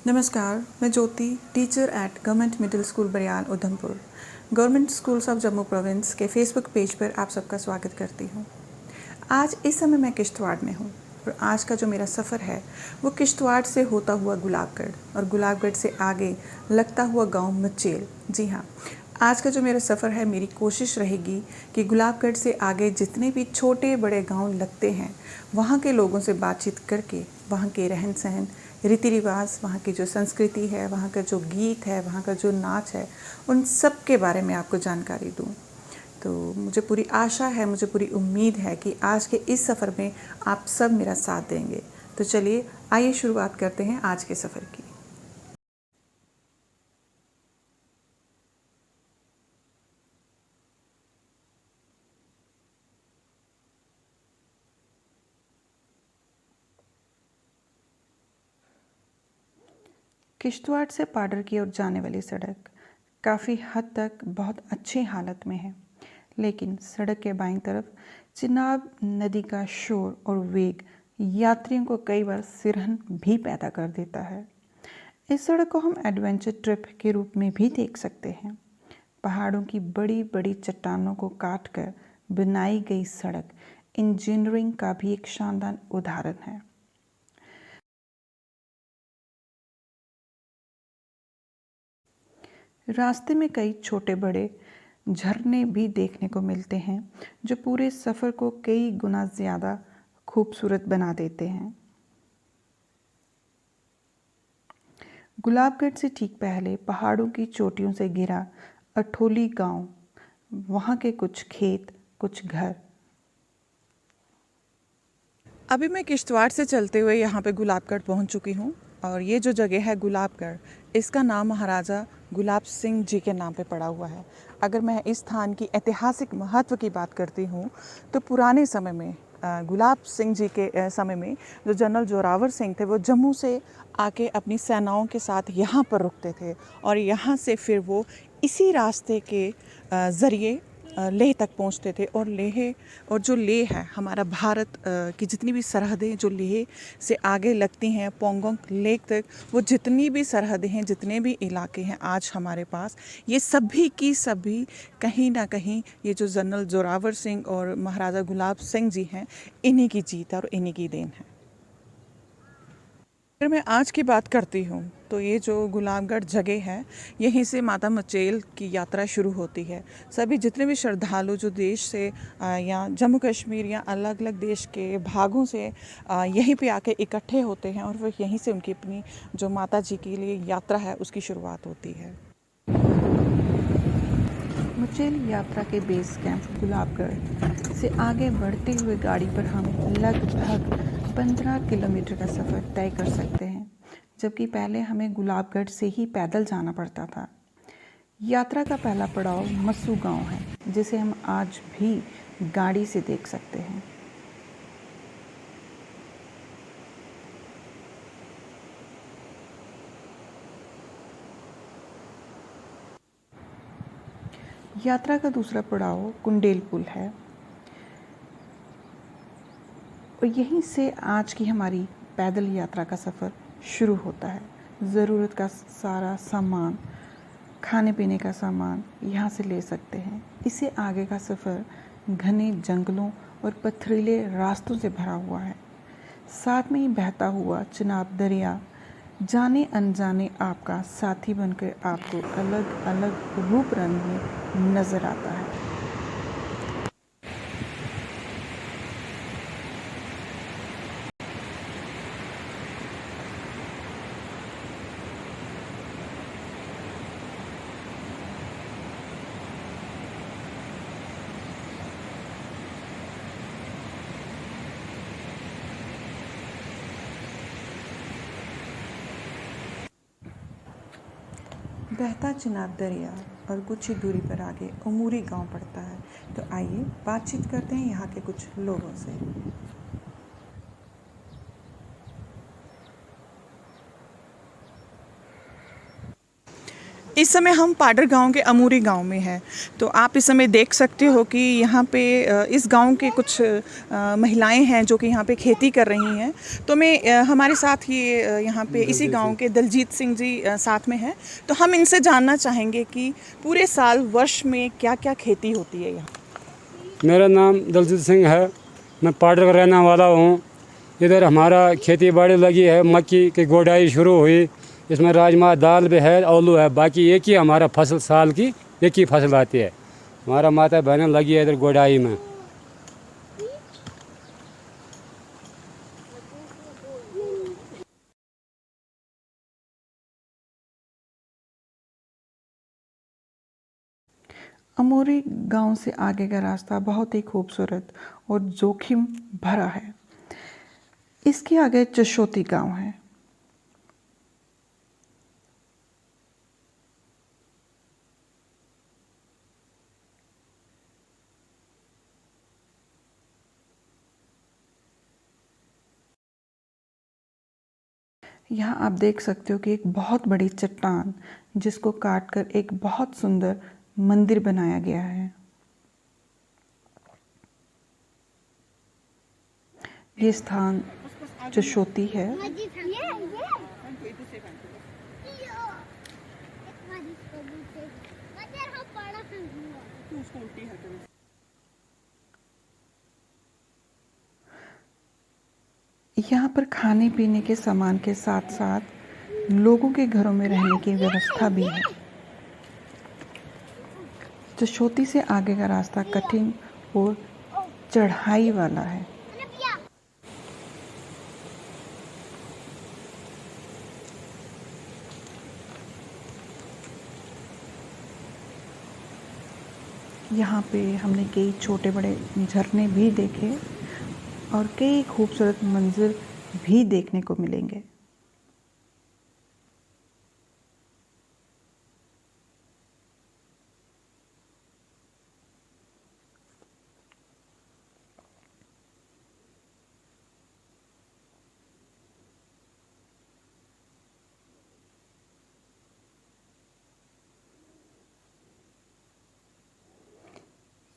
नमस्कार, मैं Jyoti, teacher at government middle school Bariyal Udhampur, government schools of Jammu province के फेसबुक पेज पर आप सबका स्वागत करती हूँ। आज इस समय मैं किश्तवाड़ में हूँ और आज का जो मेरा सफ़र है वो किश्तवाड़ से होता हुआ गुलाबगढ़ और गुलाबगढ़ से आगे लगता हुआ गांव मचेल। जी हाँ, आज का जो मेरा सफ़र है, मेरी कोशिश रहेगी कि गुलाबगढ़ से आगे जितने भी छोटे बड़े गांव लगते हैं वहाँ के लोगों से बातचीत करके वहाँ के रहन सहन, रीति रिवाज, वहाँ की जो संस्कृति है, वहाँ का जो गीत है, वहाँ का जो नाच है, उन सब के बारे में आपको जानकारी दूँ। तो मुझे पूरी आशा है, मुझे पूरी उम्मीद है कि आज के इस सफ़र में आप सब मेरा साथ देंगे। तो चलिए आइए शुरुआत करते हैं आज के सफ़र की। किश्तवाड़ से पाडर की ओर जाने वाली सड़क काफ़ी हद तक बहुत अच्छी हालत में है, लेकिन सड़क के बाईं तरफ चिनाब नदी का शोर और वेग यात्रियों को कई बार सिरहन भी पैदा कर देता है। इस सड़क को हम एडवेंचर ट्रिप के रूप में भी देख सकते हैं। पहाड़ों की बड़ी बड़ी चट्टानों को काटकर बनाई गई सड़क इंजीनियरिंग का भी एक शानदार उदाहरण है। रास्ते में कई छोटे बड़े झरने भी देखने को मिलते हैं जो पूरे सफ़र को कई गुना ज़्यादा खूबसूरत बना देते हैं। गुलाबगढ़ से ठीक पहले पहाड़ों की चोटियों से घिरा अठोली गांव, वहाँ के कुछ खेत, कुछ घर। अभी मैं किश्तवाड़ से चलते हुए यहाँ पे गुलाबगढ़ पहुँच चुकी हूँ और ये जो जगह है गुलाबगढ़, इसका नाम महाराजा गुलाब सिंह जी के नाम पे पड़ा हुआ है। अगर मैं इस स्थान की ऐतिहासिक महत्व की बात करती हूँ तो पुराने समय में गुलाब सिंह जी के समय में जो जनरल जोरावर सिंह थे वो जम्मू से आके अपनी सेनाओं के साथ यहाँ पर रुकते थे और यहाँ से फिर वो इसी रास्ते के ज़रिए लेह तक पहुंचते थे। और जो लेह है, हमारा भारत की जितनी भी सरहदें जो लेह से आगे लगती हैं पोंगोंग लेक तक, वो जितनी भी सरहदें हैं, जितने भी इलाके हैं आज हमारे पास, ये सभी की सभी कहीं ना कहीं ये जो जनरल जोरावर सिंह और महाराजा गुलाब सिंह जी हैं, इन्हीं की जीत है और इन्हीं की देन है। अगर मैं आज की बात करती हूँ तो ये जो गुलाबगढ़ जगह है, यहीं से माता मचेल की यात्रा शुरू होती है। सभी जितने भी श्रद्धालु जो देश से या जम्मू कश्मीर या अलग अलग देश के भागों से यहीं पे आके इकट्ठे होते हैं और फिर यहीं से उनकी अपनी जो माता जी के लिए यात्रा है उसकी शुरुआत होती है। मचेल यात्रा के बेस कैंप गुलाबगढ़ से आगे बढ़ते हुए गाड़ी पर हम लगभग 15 किलोमीटर का सफ़र तय कर सकते हैं, जबकि पहले हमें गुलाबगढ़ से ही पैदल जाना पड़ता था। यात्रा का पहला पड़ाव मस्सू गांव है, जिसे हम आज भी गाड़ी से देख सकते हैं। यात्रा का दूसरा पड़ाव कुंडेल पुल है और यहीं से आज की हमारी पैदल यात्रा का सफ़र शुरू होता है। ज़रूरत का सारा सामान, खाने पीने का सामान यहाँ से ले सकते हैं। इससे आगे का सफ़र घने जंगलों और पथरीले रास्तों से भरा हुआ है। साथ में ही बहता हुआ चिनाब दरिया जाने अनजाने आपका साथी बनकर आपको अलग अलग रूप रंग में नज़र आता है। बहता चिनाब दरिया और कुछ ही दूरी पर आगे उमूरी गांव पड़ता है। तो आइए बातचीत करते हैं यहाँ के कुछ लोगों से। इस समय हम पाडर गांव के अमूरी गांव में हैं। तो आप इस समय देख सकते हो कि यहाँ पे इस गांव के कुछ महिलाएं हैं जो कि यहाँ पे खेती कर रही हैं। तो मैं हमारे साथ ये यहाँ पे इसी गांव के दलजीत सिंह जी साथ में हैं। तो हम इनसे जानना चाहेंगे कि पूरे साल वर्ष में क्या क्या खेती होती है यहाँ। मेरा नाम दलजीत सिंह है, मैं पाडर का रहने वाला हूँ। इधर हमारा खेती बाड़ी लगी है, मक्की की गोडाई शुरू हुई, इसमें राजमा दाल भी है, आलू है। बाकी एक ही हमारा फसल साल की एक ही फसल आती है। हमारा माता बहनें लगी है इधर गोडाई में। अमूरी गांव से आगे का रास्ता बहुत ही खूबसूरत और जोखिम भरा है। इसके आगे चशोती गांव है। यहाँ आप देख सकते हो कि एक बहुत बड़ी चट्टान जिसको काटकर एक बहुत सुंदर मंदिर बनाया गया है। ये स्थान चशोती है। यहाँ पर खाने पीने के सामान के साथ साथ लोगों के घरों में रहने की व्यवस्था भी है। चशोती से आगे का रास्ता कठिन और चढ़ाई वाला है। यहाँ पे हमने कई छोटे बड़े झरने भी देखे और कई खूबसूरत मंजर भी देखने को मिलेंगे।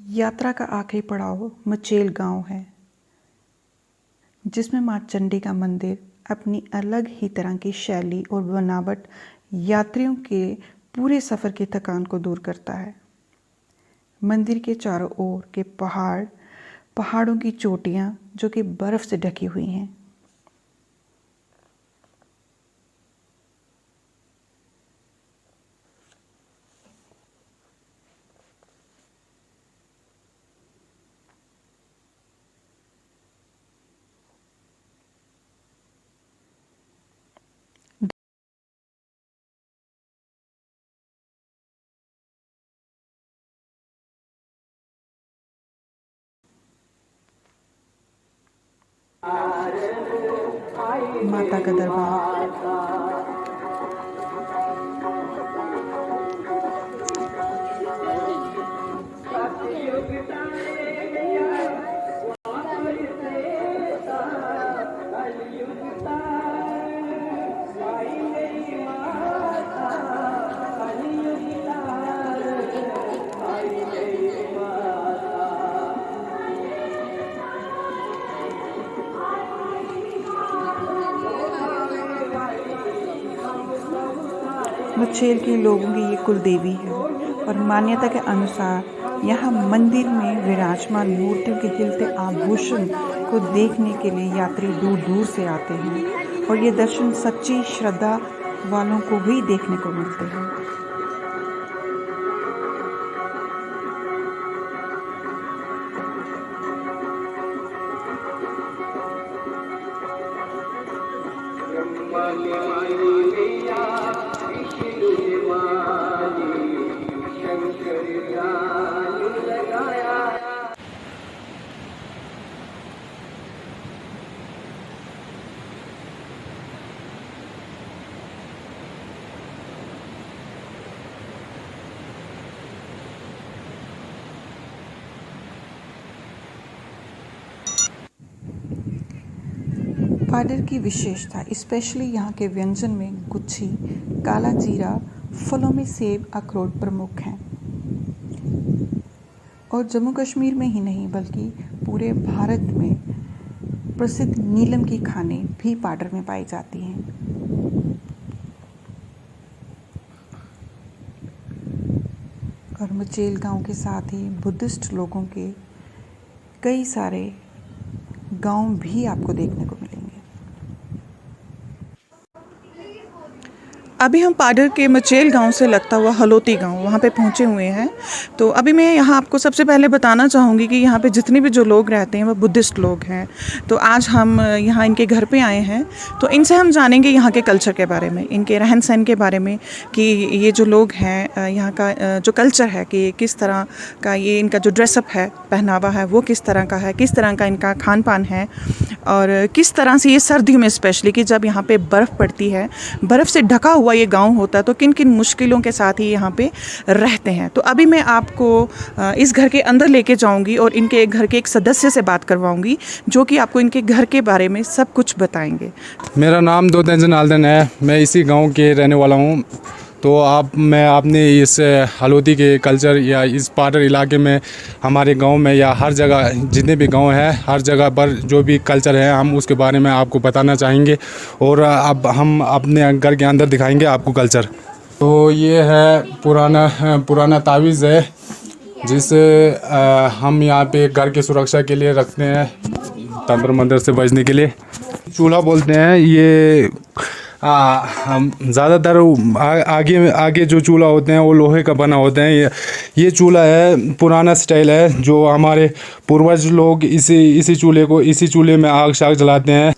यात्रा का आखिरी पड़ाव मचेल गांव है, जिसमें मां चंडी का मंदिर अपनी अलग ही तरह की शैली और बनावट यात्रियों के पूरे सफ़र की थकान को दूर करता है। मंदिर के चारों ओर के पहाड़ों की चोटियां जो कि बर्फ़ से ढकी हुई हैं। माता का दरबार। मचेल के लोगों की ये कुल देवी है और मान्यता के अनुसार यहाँ मंदिर में विराजमान मूर्तियों के हिलते आभूषण को देखने के लिए यात्री दूर दूर से आते हैं और ये दर्शन सच्ची श्रद्धा वालों को भी देखने को मिलते हैं। पाडर की विशेषता स्पेशली यहाँ के व्यंजन में गुच्छी, काला जीरा, फलों में सेब, अखरोट प्रमुख हैं और जम्मू कश्मीर में ही नहीं बल्कि पूरे भारत में प्रसिद्ध नीलम की खानें भी पाडर में पाई जाती हैं। और मचेल गांव के साथ ही बुद्धिस्ट लोगों के कई सारे गांव भी आपको देखने को मिलेंगे। अभी हम पाडर के मचेल गांव से लगता हुआ हलोती गांव वहाँ पे पहुँचे हुए हैं। तो अभी मैं यहाँ आपको सबसे पहले बताना चाहूँगी कि यहाँ पे जितने भी जो लोग रहते हैं वो बुद्धिस्ट लोग हैं। तो आज हम यहाँ इनके घर पे आए हैं, तो इनसे हम जानेंगे यहाँ के कल्चर के बारे में, इनके रहन सहन के बारे में, कि ये जो लोग हैं यहाँ का जो कल्चर है कि किस तरह का ये इनका जो ड्रेसअप है, पहनावा है, वो किस तरह का है, किस तरह का इनका खान पान है और किस तरह से ये सर्दियों में स्पेशली कि जब यहाँ पे बर्फ़ पड़ती है, बर्फ़ से ढका हुआ ये गांव होता है, तो किन किन मुश्किलों के साथ ही यहाँ पे रहते हैं। तो अभी मैं आपको इस घर के अंदर लेके जाऊँगी और इनके घर के एक सदस्य से बात करवाऊँगी जो कि आपको इनके घर के बारे में सब कुछ बताएंगे। मेरा नाम दोतेन जनार्दन है, मैं इसी गांव के रहने वाला हूं। तो मैं आपने इस हलोती के कल्चर या इस पाडर इलाके में हमारे गांव में या हर जगह जितने भी गांव हैं हर जगह पर जो भी कल्चर है हम उसके बारे में आपको बताना चाहेंगे और अब हम अपने घर के अंदर दिखाएंगे आपको कल्चर। तो ये है पुराना तावीज़ है जिसे हम यहाँ पे घर की सुरक्षा के लिए रखते हैं, तंत्र मंत्र से बचने के लिए। चूल्हा बोलते हैं ये। हम ज़्यादातर आगे जो चूल्हा होते हैं वो लोहे का बना होता है। ये चूल्हा है, पुराना स्टाइल है, जो हमारे पूर्वज लोग इसी चूल्हे में आग शाग जलाते हैं।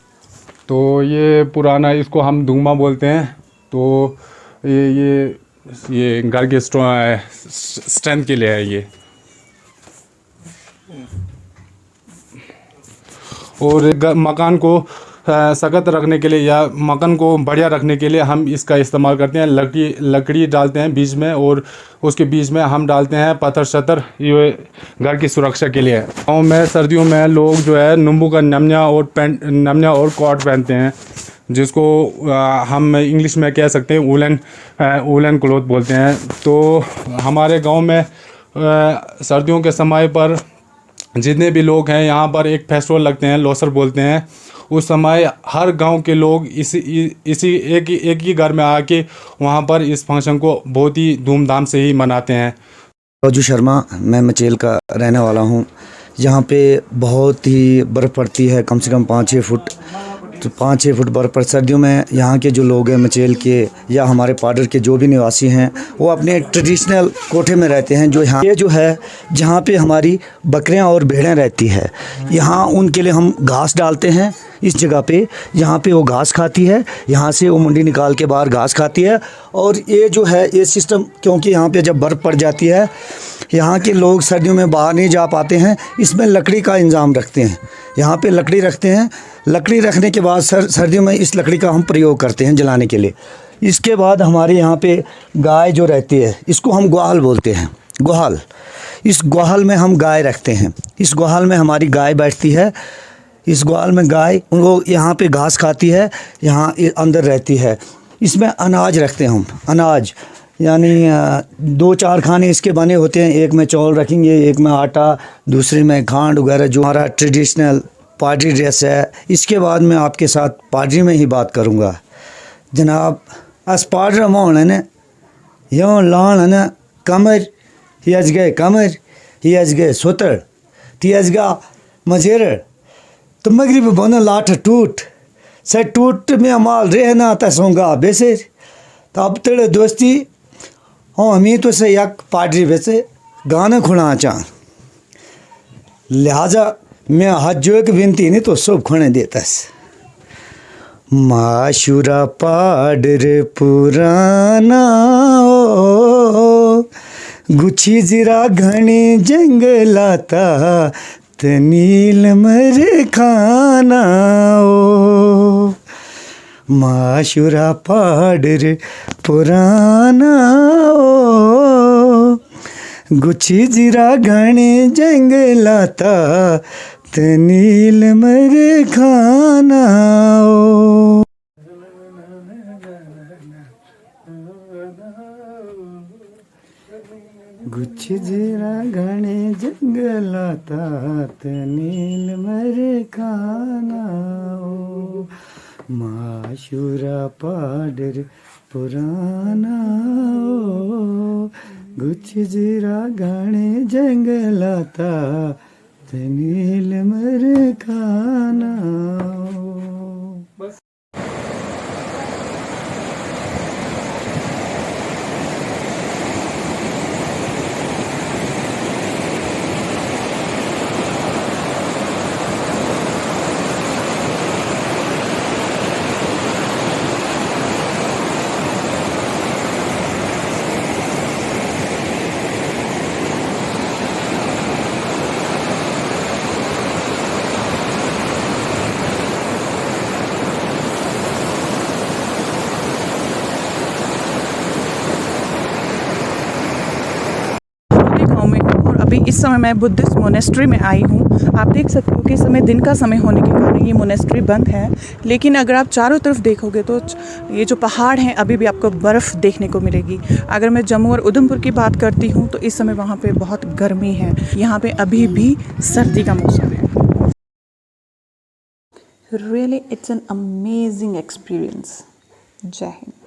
तो ये पुराना, इसको हम धूमा बोलते हैं। तो ये घर के स्ट्रेंथ के लिए है ये। और मकान को सख्त रखने के लिए या मकान को बढ़िया रखने के लिए हम इसका इस्तेमाल करते हैं। लकड़ी डालते हैं बीच में और उसके बीच में हम डालते हैं पत्थर शतर, ये घर की सुरक्षा के लिए। गाँव में सर्दियों में लोग जो है नींबू का नमनिया और कोट पहनते हैं, जिसको हम इंग्लिश में कह सकते हैं वूलन क्लॉथ बोलते हैं। तो हमारे गाँव में सर्दियों के समय पर जितने भी लोग हैं यहाँ पर एक फेस्टिवल लगते हैं, लोसर बोलते हैं। उस समय हर गांव के लोग इसी एक ही घर में आके वहाँ पर इस फंक्शन को बहुत ही धूमधाम से ही मनाते हैं। राजू शर्मा, मैं मचेल का रहने वाला हूँ। यहाँ पे बहुत ही बर्फ़ पड़ती है, कम से कम 5-6 फुट। तो 5-6 फुट बर्फ़ पर सर्दियों में यहाँ के जो लोग हैं मचेल के या हमारे पाडर के जो भी निवासी हैं वो अपने ट्रेडिशनल कोठे में रहते हैं। जो यहाँ ये जो है जहाँ पे हमारी बकरियाँ और भेड़ें रहती है, यहाँ उनके लिए हम घास डालते हैं इस जगह पे। यहाँ पे वो घास खाती है, यहाँ से वो मुंडी निकाल के बाहर घास खाती है। और ये जो है ये सिस्टम, क्योंकि यहाँ पे जब बर्फ़ पड़ जाती है यहाँ के लोग सर्दियों में बाहर नहीं जा पाते हैं, इसमें लकड़ी का इंतज़ाम रखते हैं। यहाँ पे लकड़ी रखते हैं, लकड़ी रखने के बाद सर्दियों में इस लकड़ी का हम प्रयोग करते हैं जलाने के लिए। इसके बाद हमारे यहाँ पे गाय जो रहती है इसको हम ग्वाल बोलते हैं, ग्वाल। इस ग्वाल में हम गाय रखते हैं, इस ग्वाल में हमारी गाय बैठती है। इस ग्वाल में गाय उनको यहाँ पे घास खाती है, यहाँ अंदर रहती है। इसमें अनाज रखते हैं हम, अनाज यानी 2-4 खाने इसके बने होते हैं। एक में चावल रखेंगे, एक में आटा, दूसरे में खांड वगैरह, जो हमारा ट्रेडिशनल पाडरी ड्रेस है। इसके बाद मैं आपके साथ पाडरी में ही बात करूँगा। जनाब अस पाडर मोहन है न यो लान है न कमर ही अज गए कमर ही अज गए सोतड़ ती अज गा मजेर तो मगरिब बोना लाठ टूट से टूट में अमाल रहना तसोंगा बेसे। तो अब तेरे दोस्ती हाँ हमी तो से यक पाडरी वैसे गाना खुना चाह, लिहाजा मैं हाथ जो एक विनती नहीं तो सब खुने देता है। माशुरा पाडर पुराना गुच्छी जिरा घने जंगलाता तनील मर खाना ओ। माशुरा पाडर पुराना ओ गुच्छी जिरा घने जंगलाता तनील मर खाना ओ। गुच्छ जीरा घने जंगलातात नील मरे खाना ओ माशूरा पाडर पुराना ओ गुच्छ जीरा घने जंगलाता नील मरे खाना ओ। गाँव में हूँ और अभी इस समय मैं बुद्धिस्ट मोनेस्ट्री में आई हूँ। आप देख सकते हो कि इस समय दिन का समय होने के कारण ये मोनेस्ट्री बंद है, लेकिन अगर आप चारों तरफ देखोगे तो ये जो पहाड़ हैं अभी भी आपको बर्फ़ देखने को मिलेगी। अगर मैं जम्मू और उधमपुर की बात करती हूँ तो इस समय वहाँ पे बहुत गर्मी है, यहाँ पे अभी भी सर्दी का मौसम है। Really, it's an amazing experience. जय हिंद।